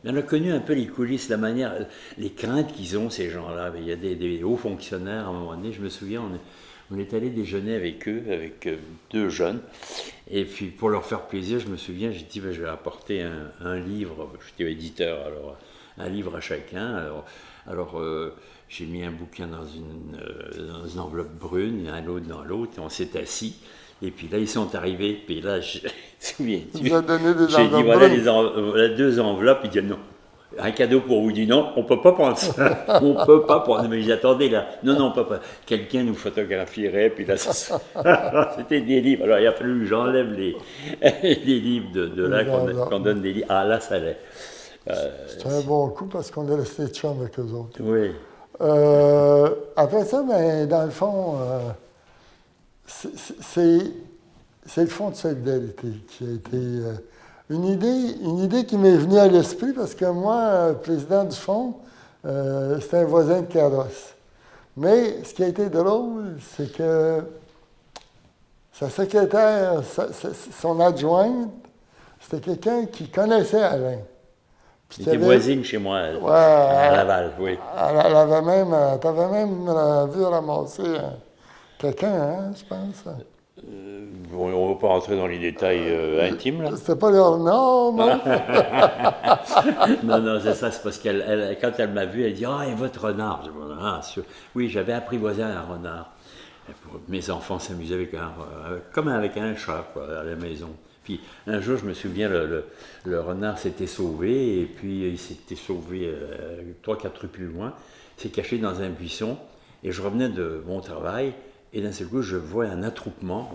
On a connu un peu les coulisses, la manière, les craintes qu'ils ont, ces gens-là. Il y a des hauts fonctionnaires, à un moment donné, je me souviens, on est allé déjeuner avec eux, avec deux jeunes. Et puis, pour leur faire plaisir, je me souviens, j'ai dit, ben, je vais apporter un livre. J'étais éditeur, alors un livre à chacun. J'ai mis un bouquin dans une enveloppe brune, un autre dans l'autre, et on s'est assis. Et puis là, ils sont arrivés, puis là, je me souviens, Vous avez donné des j'ai dit, enveloppes voilà, brunes. voilà deux enveloppes. Il dit, non, un cadeau pour vous. Il dit, non, on ne peut pas prendre ça. On ne peut pas prendre. Mais j'attendais là. Non, non, papa. Quelqu'un nous photographierait. Puis là, c'était des livres. Alors, il a fallu que j'enlève les livres de là, Les enveloppes. qu'on donne des livres. Ah, là, ça allait. C'était un bon coup parce qu'on est resté chum avec eux autres. Oui. Après ça, ben, dans le fond, c'est le Fonds de solidarité qui a été une idée qui m'est venue à l'esprit parce que moi, président du fonds, c'était un voisin de carrosse. Mais ce qui a été drôle, c'est que sa secrétaire, son adjointe, c'était quelqu'un qui connaissait Alain. Puis Il qui était avait- voisine chez moi, Ouais, à Laval, oui. t'avais même vu ramasser quelqu'un, hein, je pense. Bon, on ne va pas rentrer dans les détails intimes, là. C'était pas leur nom, non? Non, non, c'est ça, c'est parce quand elle m'a vu, elle dit, ah, et votre renard? Je dis, ah, sûr. Oui, j'avais apprivoisé un renard. Mes enfants s'amusaient comme avec un chat, quoi, à la maison. Puis un jour, je me souviens, le renard s'était sauvé, et puis il s'était sauvé 3-4 rues plus loin, s'est caché dans un buisson, et je revenais de mon travail, et d'un seul coup, je vois un attroupement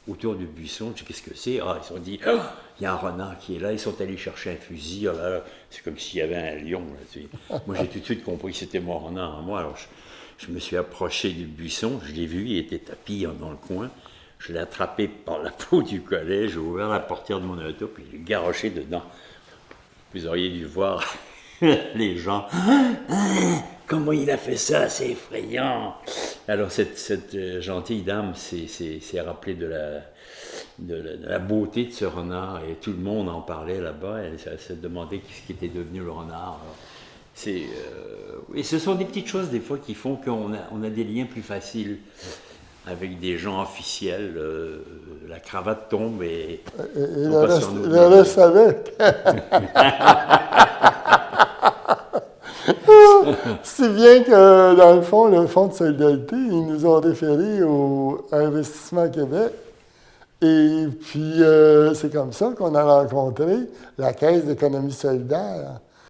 autour du buisson. Je dis, qu'est-ce que c'est? Ah, ils se sont dit, ah, il y a un renard qui est là, ils sont allés chercher un fusil, oh là là, c'est comme s'il y avait un lion. Là, tu sais. Moi, j'ai tout de suite compris que c'était mon renard à moi, alors je me suis approché du buisson, je l'ai vu, il était tapis dans le coin. Je l'ai attrapé par la peau du collet, j'ai ouvert la portière de mon auto, puis je l'ai garoché dedans. Vous auriez dû voir les gens. Comment il a fait ça, c'est effrayant. Alors cette gentille dame s'est rappelée de la beauté de ce renard, et tout le monde en parlait là-bas. Elle s'est demandé ce qui était devenu le renard. Alors, et ce sont des petites choses des fois qui font qu'on a des liens plus faciles avec des gens officiels. La cravate tombe et Et on passe sur le reste avec. Si bien que, dans le fond, le Fonds de solidarité, ils nous ont référé au Investissement Québec. Et puis, c'est comme ça qu'on a rencontré la Caisse d'économie solidaire.